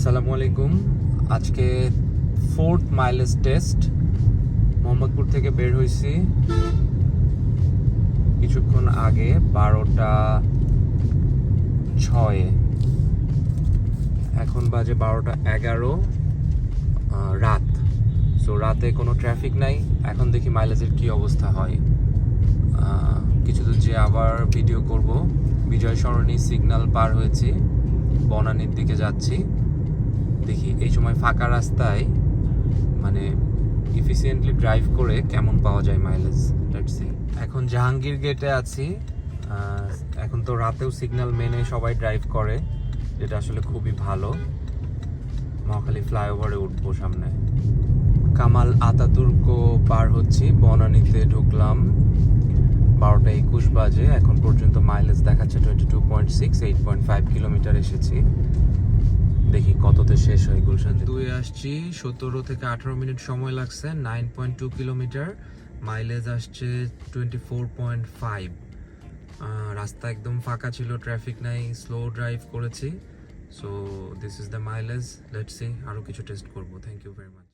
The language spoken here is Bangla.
আসসালামু আলাইকুম। আজকে 4th মাইলেজ টেস্ট। মোহাম্মদপুর থেকে বের হয়েছি কিছুক্ষণ আগে 12:06। এখন বাজে 12:11 রাত। সো রাতে কোনো ট্রাফিক নাই। এখন দেখি মাইলেজের কি অবস্থা হয়। কিছু দূর যে আবার ভিডিও করব। বিজয় সরণি সিগন্যাল পার হয়েছি, বনানীর দিকে যাচ্ছি। দেখি এই সময় ফাঁকা রাস্তায় মানে ইফিসিয়েন্টলি ড্রাইভ করে কেমন পাওয়া যায় মাইলেজ। Let's C. এখন জাহাঙ্গীর গেটে আছি। এখন তো রাতেও সিগন্যাল মেনে সবাই ড্রাইভ করে, যেটা আসলে খুবই ভালো। মহাখালী ফ্লাইওভারে উঠবো সামনে। কামাল আতাতুর্ক পার হচ্ছি, বনানীতে ঢুকলাম। 12:21 বাজে। এখন পর্যন্ত মাইলেজ দেখাচ্ছে 22.6, 8.5 কিলোমিটার এসেছি। দেখি কততে শেষ হয়। গুলশান 2 আসছি, 17 থেকে 18 মিনিট সময় লাগছে, 9.2 কিলোমিটার। মাইলেজ আসছে 24.5। রাস্তা একদম ফাঁকা ছিল, ট্রাফিক নাই, স্লো ড্রাইভ করেছি। So this is the mileage. Let's see, আরও কিছু টেস্ট করবো। Thank you very much.